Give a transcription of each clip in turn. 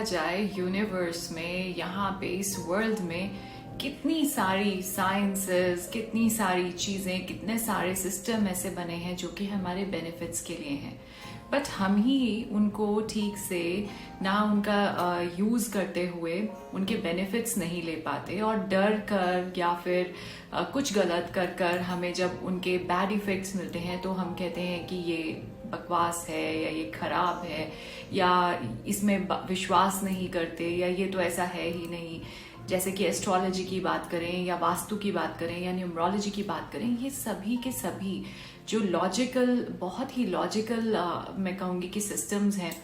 देखा जाए यूनिवर्स में, यहाँ पे इस वर्ल्ड में कितनी सारी साइंसेस, कितनी सारी चीज़ें, कितने सारे सिस्टम ऐसे बने हैं जो कि हमारे बेनिफिट्स के लिए हैं, बट हम ही उनको ठीक से ना उनका यूज़ करते हुए उनके बेनिफिट्स नहीं ले पाते, और डर कर या फिर कुछ गलत कर कर हमें जब उनके बैड इफ़ेक्ट्स मिलते हैं तो हम कहते हैं कि ये बकवास है या ये खराब है या इसमें विश्वास नहीं करते या ये तो ऐसा है ही नहीं। जैसे कि एस्ट्रोलॉजी की बात करें या वास्तु की बात करें या न्यूमरोलॉजी की बात करें, ये सभी के सभी जो लॉजिकल, बहुत ही लॉजिकल मैं कहूँगी कि सिस्टम्स हैं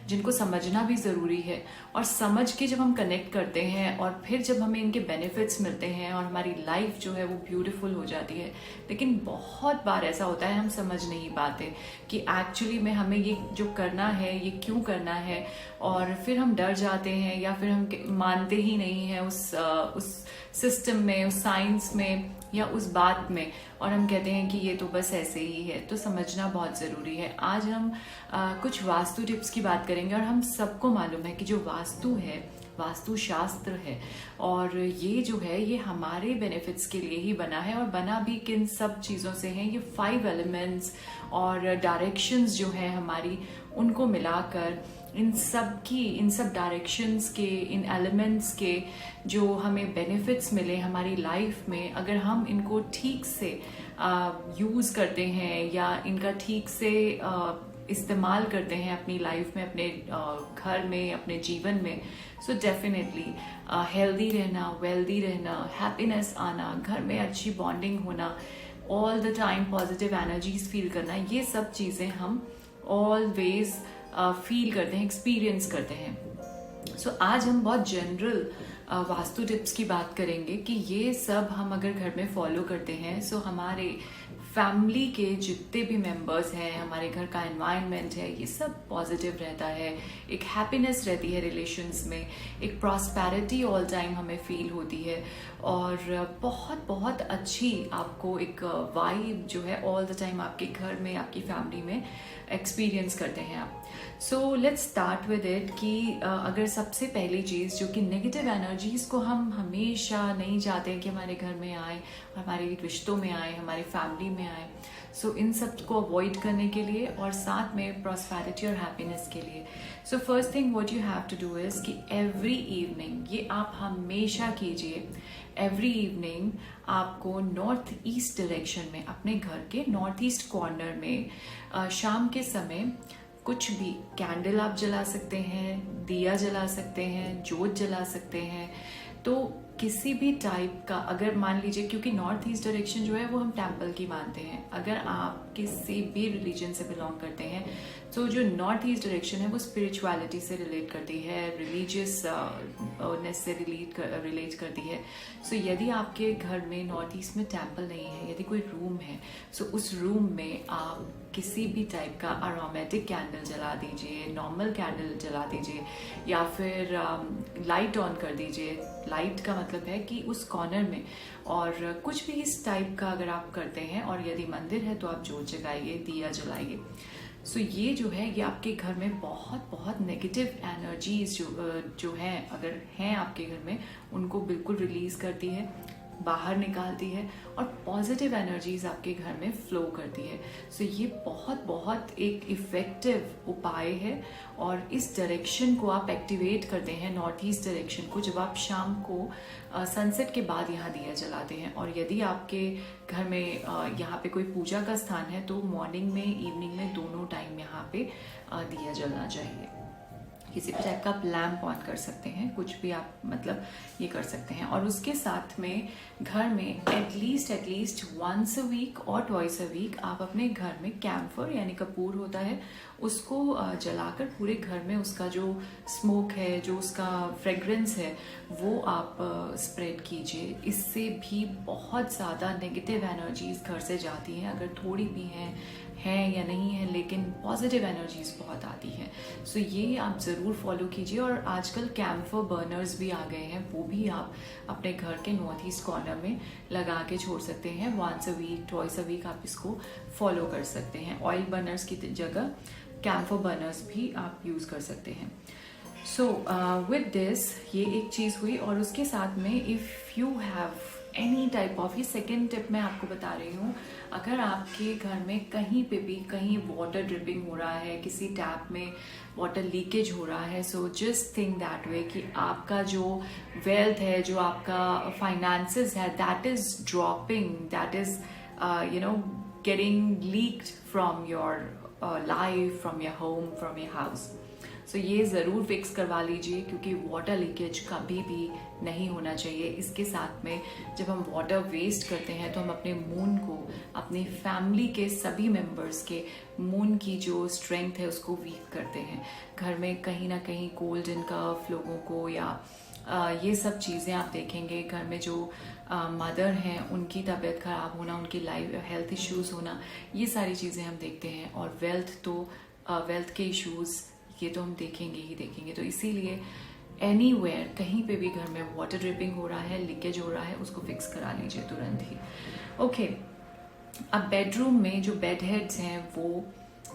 जिनको समझना भी ज़रूरी है, और समझ के जब हम कनेक्ट करते हैं और फिर जब हमें इनके बेनिफिट्स मिलते हैं और हमारी लाइफ जो है वो ब्यूटीफुल हो जाती है। लेकिन बहुत बार ऐसा होता है हम समझ नहीं पाते कि एक्चुअली में हमें ये जो करना है ये क्यों करना है, और फिर हम डर जाते हैं या फिर हम मानते ही नहीं हैं उस सिस्टम में, उस साइंस में या उस बात में, और हम कहते हैं कि ये तो बस ऐसे ही है। तो समझना बहुत ज़रूरी है। आज हम कुछ वास्तु टिप्स की बात करेंगे, और हम सबको मालूम है कि जो वास्तु है, वास्तु शास्त्र है, और ये जो है ये हमारे बेनिफिट्स के लिए ही बना है, और बना भी किन सब चीज़ों से है। ये 5 एलिमेंट्स और डायरेक्शंस जो है हमारी, उनको मिलाकर इन सब डायरेक्शंस के, इन एलिमेंट्स के जो हमें बेनिफिट्स मिले हमारी लाइफ में, अगर हम इनको ठीक से यूज़ करते हैं या इनका ठीक से इस्तेमाल करते हैं अपनी लाइफ में, अपने घर में, अपने जीवन में, सो डेफिनेटली हेल्दी रहना, वेल्दी रहना, हैप्पीनेस आना, घर में अच्छी बॉन्डिंग होना, all the time positive energies feel करना, ये सब चीज़ें हम ऑलवेज फील करते हैं, एक्सपीरियंस करते हैं। सो आज हम बहुत जनरल वास्तु टिप्स की बात करेंगे कि ये सब हम अगर घर में फॉलो करते हैं, सो हमारे फैमिली के जितने भी मेंबर्स हैं, हमारे घर का एनवायरनमेंट है, ये सब पॉजिटिव रहता है, एक हैप्पीनेस रहती है रिलेशंस में, एक प्रॉस्पेरिटी ऑल टाइम हमें फील होती है, और बहुत बहुत अच्छी आपको एक वाइब जो है ऑल द टाइम आपके घर में, आपकी फैमिली में एक्सपीरियंस करते हैं आप। So let's start with it कि अगर सबसे पहली चीज़ जो कि नेगेटिव एनर्जीज़ को हम हमेशा नहीं चाहते हैं कि हमारे घर में आए, हमारे रिश्तों में आए, हमारी फैमिली में आए, सो इन सब को अवॉइड करने के लिए और साथ में प्रॉस्पेरिटी और हैप्पीनेस के लिए, so first thing what you have to do is कि एवरी इवनिंग, ये आप हमेशा कीजिए, एवरी इवनिंग आपको नॉर्थ ईस्ट डायरेक्शन में, अपने घर के नॉर्थ ईस्ट कॉर्नर में शाम के समय कुछ भी कैंडल आप जला सकते हैं, दिया जला सकते हैं, जोत जला सकते हैं। तो किसी भी टाइप का, अगर मान लीजिए, क्योंकि नॉर्थ ईस्ट डायरेक्शन जो है वो हम टेम्पल की मानते हैं, अगर आप किसी भी रिलीजन से बिलोंग करते हैं तो जो नॉर्थ ईस्ट डायरेक्शन है वो स्पिरिचुअलिटी से रिलेट करती है, रिलीजियसनेस से रिलेट करती है। सो यदि आपके घर में नॉर्थ ईस्ट में टेम्पल नहीं है, यदि कोई रूम है, सो उस रूम में आप किसी भी टाइप का अरोमेटिक कैंडल जला दीजिए, नॉर्मल कैंडल जला दीजिए, या फिर लाइट ऑन कर दीजिए। लाइट का मतलब है कि उस कॉर्नर में, और कुछ भी इस टाइप का अगर आप करते हैं, और यदि मंदिर है तो आप जोत जगाइए, दिया जलाइए। सो ये जो है ये आपके घर में बहुत बहुत नेगेटिव एनर्जीज जो हैं, अगर हैं आपके घर में, उनको बिल्कुल रिलीज करती है, बाहर निकालती है, और पॉजिटिव एनर्जीज आपके घर में फ्लो करती है। सो ये बहुत बहुत एक इफ़ेक्टिव उपाय है, और इस डायरेक्शन को आप एक्टिवेट करते हैं, नॉर्थ ईस्ट डायरेक्शन को, जब आप शाम को सनसेट के बाद यहाँ दिया जलाते हैं। और यदि आपके घर में यहाँ पे कोई पूजा का स्थान है तो मॉर्निंग में, इवनिंग में, दोनों टाइम यहाँ पे दिया जलना चाहिए। किसी भी टाइप का आप लैम्प ऑन कर सकते हैं, कुछ भी आप मतलब ये कर सकते हैं। और उसके साथ में घर में एटलीस्ट वंस अ वीक और ट्वाइस अ वीक आप अपने घर में कैम्फर यानी कपूर होता है, उसको जलाकर पूरे घर में उसका जो स्मोक है, जो उसका फ्रेग्रेंस है, वो आप स्प्रेड कीजिए। इससे भी बहुत ज़्यादा नेगेटिव एनर्जीज घर से जाती हैं, अगर थोड़ी भी हैं या नहीं है, लेकिन पॉजिटिव एनर्जीज बहुत आती है। सो ये आप ज़रूर फॉलो कीजिए। और आजकल कैम्फर बर्नर्स भी आ गए हैं, वो भी आप अपने घर के नॉर्थ ईस्ट कॉर्नर में लगा के छोड़ सकते हैं। Once a week, twice a week आप इसको फॉलो कर सकते हैं। ऑयल बर्नर्स की जगह कैम्फर बर्नर्स भी आप यूज़ कर सकते हैं। सो विद दिस ये एक चीज़ हुई, और उसके साथ में if you have any type of, ये सेकेंड टिप मैं आपको बता रही हूँ, अगर आपके घर में कहीं पे भी कहीं वाटर ड्रिपिंग हो रहा है, किसी टैप में वाटर लीकेज हो रहा है, so just think that way कि आपका जो वेल्थ है, जो आपका फाइनेंसेस है, that is dropping, that is getting leaked from your life, from your home, from your house. So ये ज़रूर फिक्स करवा लीजिए, क्योंकि वाटर लीकेज कभी भी नहीं होना चाहिए। इसके साथ में जब हम वाटर वेस्ट करते हैं तो हम अपने मून को, अपनी फैमिली के सभी मेंबर्स के मून की जो स्ट्रेंथ है उसको वीक करते हैं। घर में कहीं ना कहीं कोल्ड एंड कफ लोगों को, या ये सब चीज़ें आप देखेंगे, घर में जो मदर हैं उनकी तबीयत खराब होना, उनकी लाइफ हेल्थ इश्यूज होना, ये सारी चीज़ें हम देखते हैं। और वेल्थ के इश्यूज ये तो हम देखेंगे ही देखेंगे। तो इसीलिए एनीवेयर, कहीं पे भी घर में वाटर ड्रिपिंग हो रहा है, लीकेज हो रहा है, उसको फिक्स करा लीजिए तुरंत ही। ओके, अब बेडरूम में जो बेड हेड्स हैं वो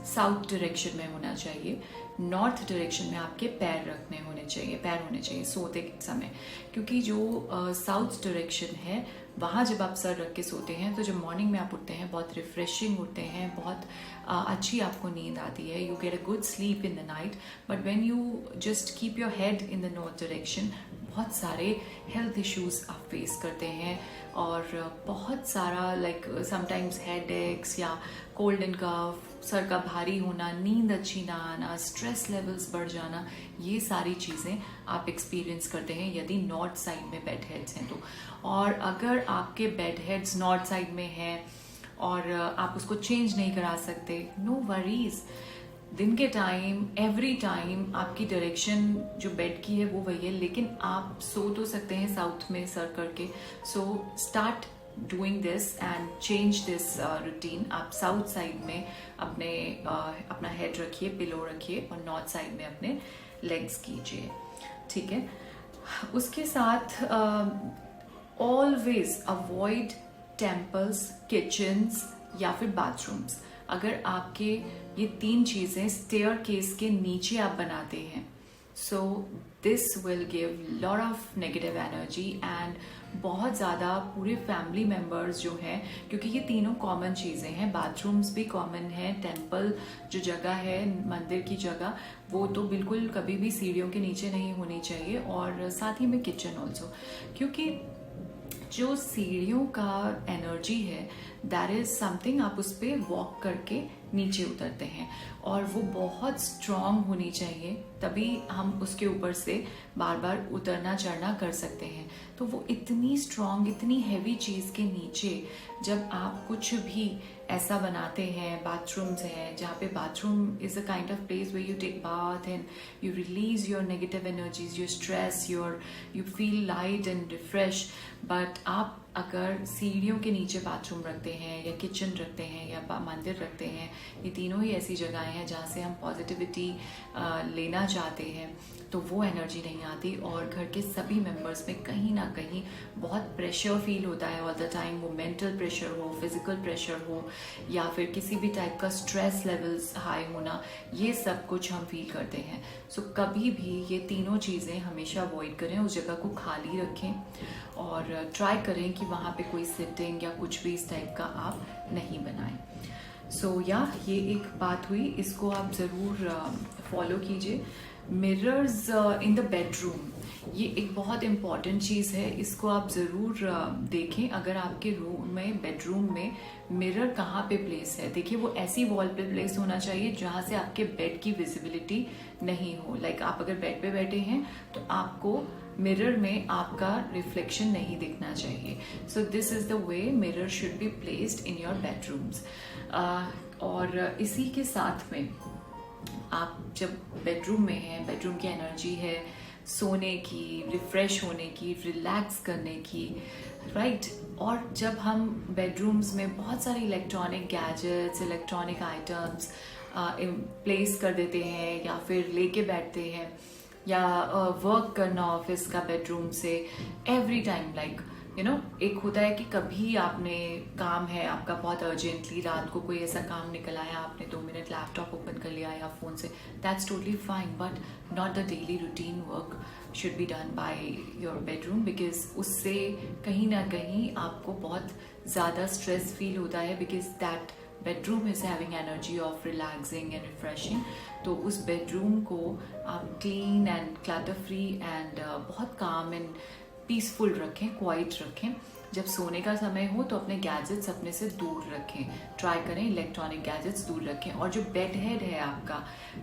साउथ डायरेक्शन में होना चाहिए, नॉर्थ डायरेक्शन में आपके पैर होने चाहिए सोते समय, क्योंकि जो साउथ डायरेक्शन है वहाँ जब आप सर रख के सोते हैं तो जब मॉर्निंग में आप उठते हैं बहुत रिफ्रेशिंग उठते हैं, बहुत अच्छी आपको नींद आती है, you get a good sleep in the night. But when you just keep your head in the north direction, बहुत सारे हेल्थ इश्यूज आप फेस करते हैं, और बहुत सारा लाइक समटाइम्स हेड एक्स या कोल्ड एंड कफ, सर का भारी होना, नींद अच्छी ना आना, स्ट्रेस लेवल्स बढ़ जाना, ये सारी चीज़ें आप एक्सपीरियंस करते हैं यदि नॉर्थ साइड में बेड हेड्स हैं तो। और अगर आपके बेड हेड्स नॉर्थ साइड में हैं और आप उसको चेंज नहीं करा सकते, नो वरीज, दिन के टाइम एवरी टाइम आपकी डायरेक्शन जो बेड की है वो वही है, लेकिन आप सो तो सकते हैं साउथ में सर करके। So start doing this and change this routine. आप साउथ साइड में अपना हेड रखिए, पिलो रखिए, और नॉर्थ साइड में अपने लेग्स कीजिए, ठीक है। उसके साथ ऑलवेज अवॉइड टेम्पल्स, किचन्स या फिर बाथरूम्स। अगर आपके ये 3 चीजें स्टेयर केस के नीचे आप बनाते हैं, so this will give lot of negative energy, and बहुत ज़्यादा पूरे फैमिली मेम्बर्स जो हैं, क्योंकि ये तीनों कॉमन चीज़ें हैं, बाथरूम्स भी कॉमन है, टेम्पल जो जगह है, मंदिर की जगह, वो तो बिल्कुल कभी भी सीढ़ियों के नीचे नहीं होनी चाहिए, और साथ ही में किचन ऑल्सो, क्योंकि जो सीढ़ियों का एनर्जी है दैट इज समथिंग, आप उस पर वॉक करके नीचे उतरते हैं, और वो बहुत स्ट्रांग होनी चाहिए, तभी हम उसके ऊपर से बार बार उतरना चढ़ना कर सकते हैं। तो वो इतनी स्ट्रांग, इतनी हैवी चीज़ के नीचे जब आप कुछ भी ऐसा बनाते हैं, बाथरूम्स हैं जहाँ पे bathroom is a kind of place where you take bath and you release your negative energies, your stress, you feel light and refresh. But आप अगर सीढ़ियों के नीचे बाथरूम रखते हैं या किचन रखते हैं या मंदिर रखते हैं, ये तीनों ही ऐसी जगहें हैं जहाँ से हम पॉजिटिविटी लेना चाहते हैं, तो वो एनर्जी नहीं आती, और घर के सभी मेंबर्स में कहीं ना कहीं बहुत प्रेशर फील होता है ऑल द टाइम, वो मेंटल प्रेशर हो, फिजिकल प्रेशर हो, या फिर किसी भी टाइप का स्ट्रेस लेवल्स हाई होना, ये सब कुछ हम फील करते हैं। सो कभी भी ये तीनों चीज़ें हमेशा अवॉइड करें, उस जगह को खाली रखें, और ट्राई करें कि वहाँ पे कोई सिटिंग या कुछ भी इस टाइप का आप नहीं बनाएं। सो ये एक बात हुई, इसको आप ज़रूर फॉलो कीजिए। मिरर्स इन द बेडरूम, ये एक बहुत इम्पॉर्टेंट चीज़ है, इसको आप ज़रूर देखें। अगर आपके रूम में, बेडरूम में मिरर कहाँ पे प्लेस है, देखिए वो ऐसी वॉल पे प्लेस होना चाहिए जहाँ से आपके बेड की विजिबिलिटी नहीं हो। लाइक आप अगर बेड पे बैठे हैं तो आपको मिरर में आपका रिफ्लेक्शन नहीं दिखना चाहिए। So this is the way mirror should be placed in your bedrooms. और इसी के साथ में आप जब बेडरूम में हैं, बेडरूम की एनर्जी है सोने की, रिफ्रेश होने की, रिलैक्स करने की, राइट। और जब हम बेडरूम्स में बहुत सारे electronic gadgets, electronic items place कर देते हैं या फिर लेके बैठते हैं, या वर्क करना ऑफिस का बेडरूम से एवरी टाइम, लाइक एक होता है कि कभी आपने काम है आपका बहुत अर्जेंटली, रात को कोई ऐसा काम निकल आया, आपने 2 मिनट लैपटॉप ओपन कर लिया या फ़ोन से, that's totally fine, but not the daily routine work should be done by your bedroom, because उससे कहीं ना कहीं आपको बहुत ज़्यादा स्ट्रेस फील होता है, because that bedroom is having energy of relaxing and refreshing. तो उस बेडरूम को आप clean and clutter free and बहुत काम एंड पीसफुल रखें, क्वाइट रखें। जब सोने का समय हो तो अपने गैजेट्स अपने से दूर रखें, ट्राई करें इलेक्ट्रॉनिक गैजेट्स दूर रखें। और जो बेड हेड है आपका,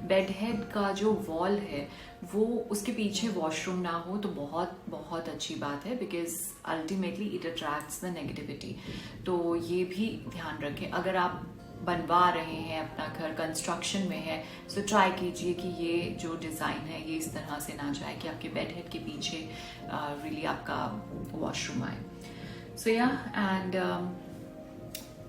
बेड हेड का जो वॉल है वो उसके पीछे वॉशरूम ना हो तो बहुत बहुत अच्छी बात है, because ultimately it attracts the negativity. तो ये भी ध्यान रखें। अगर आप बनवा रहे हैं, अपना घर कंस्ट्रक्शन में है, सो ट्राई कीजिए कि ये जो डिज़ाइन है ये इस तरह से ना जाए कि आपके बेड हेड के पीछे रियली आपका वॉशरूम आए। सो या and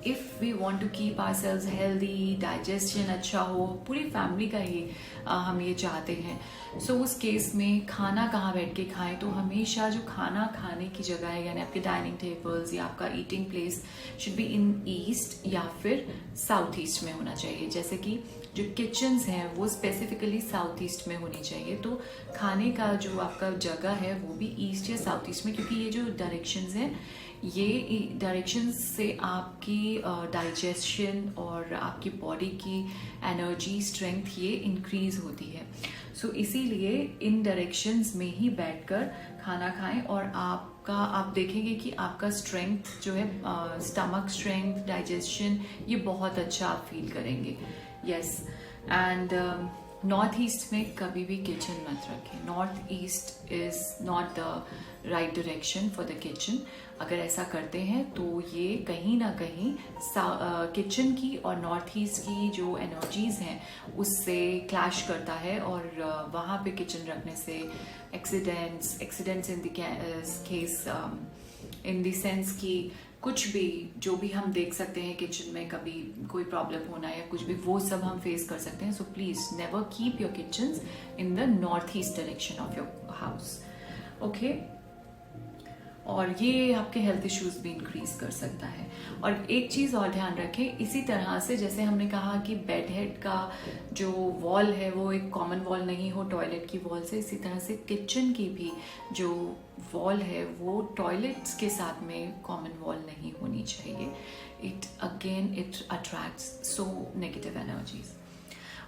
if we want to keep our cells healthy, digestion अच्छा हो, पूरी फैमिली का ही हम ये चाहते हैं। सो उस केस में खाना कहाँ बैठ के खाएं, तो हमेशा जो खाना खाने की जगह है, यानी आपके डाइनिंग टेबल्स या आपका eating place should be in east या फिर साउथ ईस्ट में होना चाहिए। जैसे कि जो किचन्स हैं वो स्पेसिफिकली साउथ ईस्ट में होनी चाहिए। तो खाने का जो आपका जगह है वो भी ईस्ट या साउथ ईस्ट में, क्योंकि ये जो डायरेक्शंस हैं, ये डायरेक्शंस से आपकी डाइजेशन और आपकी बॉडी की एनर्जी, स्ट्रेंथ ये इंक्रीज होती है। सो इसीलिए इन डायरेक्शंस में ही बैठकर खाना खाएं और आप देखेंगे कि आपका स्ट्रेंथ जो है, स्टमक स्ट्रेंथ, डाइजेशन, ये बहुत अच्छा आप फील करेंगे। यस एंड नॉर्थ ईस्ट में कभी भी किचन मत रखें। North east is not the right direction for the kitchen. अगर ऐसा करते हैं तो ये कहीं ना कहीं किचन की और नॉर्थ ईस्ट की जो एनर्जीज हैं उससे क्लैश करता है, और वहाँ पे किचन रखने से accidents in the case, in the sense कि कुछ भी जो भी हम देख सकते हैं किचन में, कभी कोई प्रॉब्लम होना या कुछ भी, वो सब हम फेस कर सकते हैं। So please never keep your kitchens in the north east direction of your house, okay. और ये आपके हेल्थ इश्यूज भी इंक्रीज कर सकता है। और एक चीज़ और ध्यान रखें, इसी तरह से जैसे हमने कहा कि बेड हेड का जो वॉल है वो एक कॉमन वॉल नहीं हो टॉयलेट की वॉल से, इसी तरह से किचन की भी जो वॉल है वो टॉयलेट्स के साथ में कॉमन वॉल नहीं होनी चाहिए। It attracts so negative energies.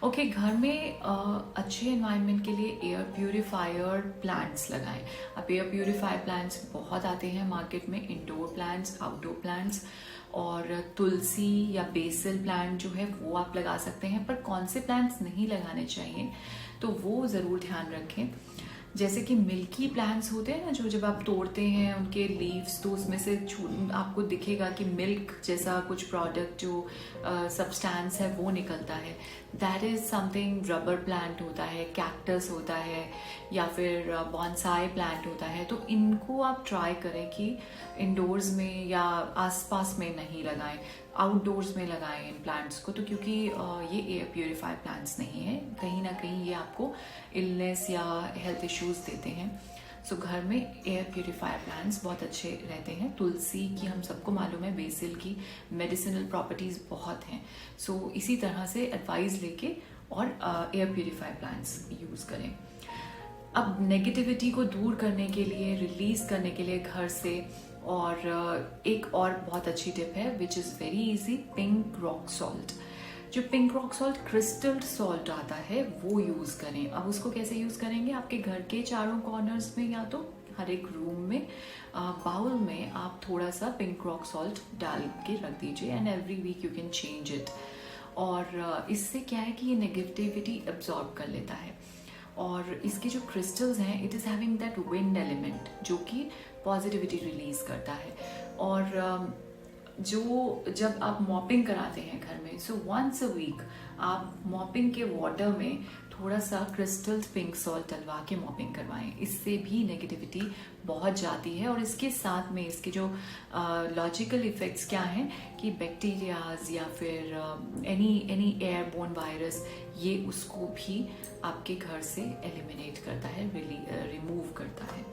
Okay, घर में अच्छे एनवायरनमेंट के लिए एयर प्यूरिफायर प्लांट्स लगाएं। अब एयर प्यूरिफायर प्लांट्स बहुत आते हैं मार्केट में, इंडोर प्लांट्स, आउटडोर प्लांट्स, और तुलसी या बेसिल प्लांट जो है वो आप लगा सकते हैं। पर कौन से प्लांट्स नहीं लगाने चाहिए तो वो ज़रूर ध्यान रखें। जैसे कि मिल्की प्लांट्स होते हैं ना, जो जब आप तोड़ते हैं उनके लीव्स तो उसमें से आपको दिखेगा कि मिल्क जैसा कुछ प्रोडक्ट जो सब्सटेंस है वो निकलता है। That is something, rubber plant होता है, कैक्टस होता है, या फिर बॉन्साई प्लांट होता है। तो इनको आप ट्राई करें कि इंडोर्स में या आसपास में नहीं लगाएं, आउटडोर्स में लगाएं इन प्लांट्स को। तो क्योंकि ये एयर प्यूरिफायर प्लांट्स नहीं है, कहीं ना कहीं ये आपको इलनेस या हेल्थ इश्यूज देते हैं। सो घर में एयर प्यूरिफायर प्लांट्स बहुत अच्छे रहते हैं। तुलसी की हम सबको मालूम है, बेसिल की मेडिसिनल प्रॉपर्टीज बहुत हैं। सो इसी तरह से एडवाइस लेके और एयर प्यूरिफायर प्लांट्स यूज करें। अब नेगेटिविटी को दूर करने के लिए, रिलीज करने के लिए घर से, और एक और बहुत अच्छी टिप है which is very easy, pink rock salt. जो pink rock salt crystal salt आता है वो यूज़ करें। अब उसको कैसे यूज़ करेंगे, आपके घर के चारों कॉर्नर्स में या तो हर एक रूम में बाउल में आप थोड़ा सा पिंक रॉक सॉल्ट डाल के रख दीजिए, and every week you can change it. और इससे क्या है कि ये नेगेटिविटी एब्जॉर्ब कर लेता है, और इसके जो क्रिस्टल्स हैं, it is having that wind element जो कि पॉजिटिविटी रिलीज करता है। और जो जब आप मॉपिंग कराते हैं घर में, सो वंस अ वीक आप मॉपिंग के वाटर में थोड़ा सा क्रिस्टल पिंक सॉल्ट डलवा के मॉपिंग करवाएं, इससे भी नेगेटिविटी बहुत जाती है। और इसके साथ में इसके जो लॉजिकल इफेक्ट्स क्या हैं कि बैक्टीरियाज या फिर एनी एयरबोर्न वायरस, ये उसको भी आपके घर से एलिमिनेट करता है, रिमूव करता है।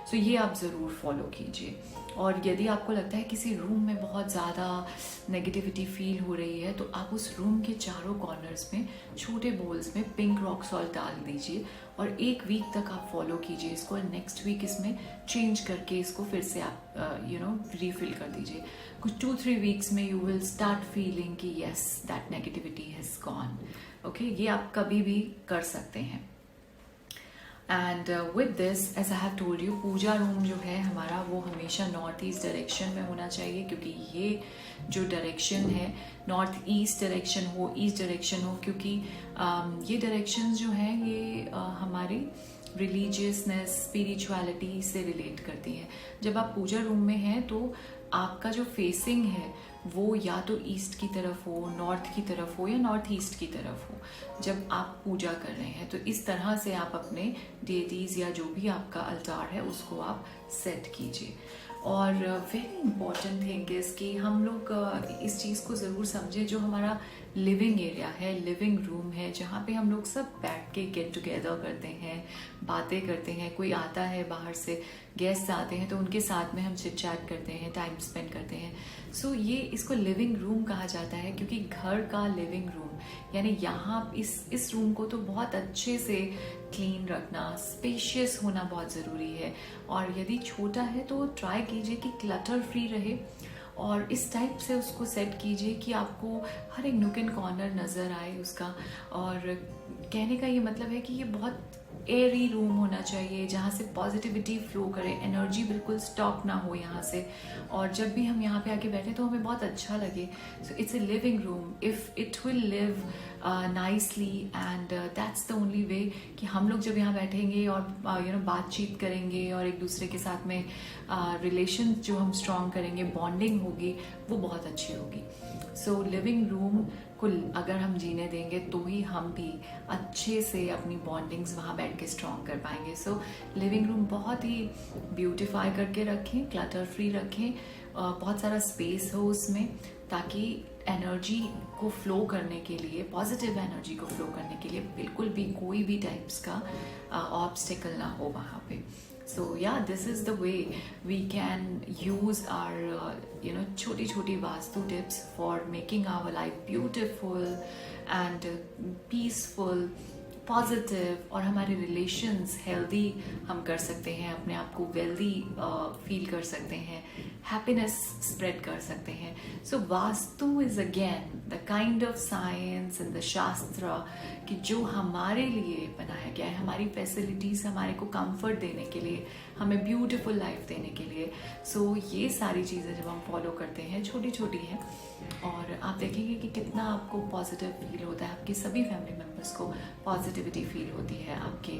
सो ये आप ज़रूर फॉलो कीजिए। और यदि आपको लगता है किसी रूम में बहुत ज़्यादा नेगेटिविटी फील हो रही है, तो आप उस रूम के चारों कॉर्नर्स में छोटे बोल्स में पिंक रॉक सॉल्ट डाल दीजिए और 1 वीक तक आप फॉलो कीजिए इसको। और नेक्स्ट वीक इसमें चेंज करके इसको फिर से आप रीफिल कर दीजिए। कुछ 2-3 वीक्स में यू विल स्टार्ट फीलिंग कि yes, that negativity has gone. Okay, ये आप कभी भी कर सकते हैं। And with this, as I have told you, puja room जो है हमारा वो हमेशा नॉर्थ ईस्ट डायरेक्शन में होना चाहिए, क्योंकि ये जो डायरेक्शन है, नॉर्थ ईस्ट डायरेक्शन हो, ईस्ट डायरेक्शन हो, क्योंकि ये डायरेक्शंस जो हैं ये हमारी रिलीजियसनेस, स्पिरिचुअलिटी से रिलेट करती हैं। जब आप पूजा रूम में हैं तो आपका जो फेसिंग है वो या तो ईस्ट की तरफ हो, नॉर्थ की तरफ हो या नॉर्थ ईस्ट की तरफ हो जब आप पूजा कर रहे हैं। तो इस तरह से आप अपने डेटीज या जो भी आपका अल्टार है उसको आप सेट कीजिए। और वेरी इंपॉर्टेंट थिंग इज कि हम लोग इस चीज़ को ज़रूर समझें, जो हमारा लिविंग एरिया है, लिविंग रूम है, जहाँ पे हम लोग सब बैठ के गेट टुगेदर करते हैं, बातें करते हैं, कोई आता है बाहर से, गेस्ट आते हैं तो उनके साथ में हम चिट चैट करते हैं, टाइम स्पेंड करते हैं। सो ये इसको लिविंग रूम कहा जाता है, क्योंकि घर का लिविंग रूम यानी यहाँ इस रूम को तो बहुत अच्छे से क्लीन रखना, स्पेशियस होना बहुत ज़रूरी है। और यदि छोटा है तो ट्राई कीजिए कि क्लटर फ्री रहे और इस टाइप से उसको सेट कीजिए कि आपको हर एक नूक एंड कॉर्नर नज़र आए उसका। और कहने का ये मतलब है कि ये बहुत एयरी रूम होना चाहिए, जहाँ से पॉजिटिविटी फ्लो करे, एनर्जी बिल्कुल स्टॉप ना हो यहाँ से, और जब भी हम यहाँ पे आके बैठे तो हमें बहुत अच्छा लगे। So it's a living room, if it will live nicely, and that's the only way कि हम लोग जब यहाँ बैठेंगे और बातचीत करेंगे और एक दूसरे के साथ में रिलेशन जो हम स्ट्रॉन्ग करेंगे, बॉन्डिंग होगी, वो बहुत अच्छी होगी। सो लिविंग रूम को अगर हम जीने देंगे तो ही हम भी अच्छे से अपनी बॉन्डिंग्स वहाँ बैठ के स्ट्रॉन्ग कर पाएंगे। सो लिविंग रूम बहुत ही ब्यूटिफाई करके रखें, क्लटर फ्री रखें, बहुत सारा स्पेस हो उसमें, ताकि एनर्जी को फ्लो करने के लिए, पॉजिटिव एनर्जी को फ्लो करने के लिए बिल्कुल भी कोई भी टाइप्स का ऑब्स्टिकल ना हो वहाँ पे। So yeah, this is the way we can use our छोटी छोटी vastu tips for making our life beautiful and peaceful, positive, और हमारे रिलेशंस हेल्दी हम कर सकते हैं, अपने आप को वेल्दी फील कर सकते हैं, हैप्पीनेस स्प्रेड कर सकते हैं। So Vastu is again the kind of science and the shastra कि जो हमारे लिए बनाया गया है, हमारी फैसिलिटीज, हमारे को कंफर्ट देने के लिए, हमें ब्यूटीफुल लाइफ देने के लिए। सो ये सारी चीज़ें जब हम फॉलो करते हैं, छोटी छोटी हैं, और आप देखेंगे कि कितना आपको पॉजिटिव फील होता है, आपके सभी फैमिली मेम्बर्स को पॉजिटिविटी फील होती है आपके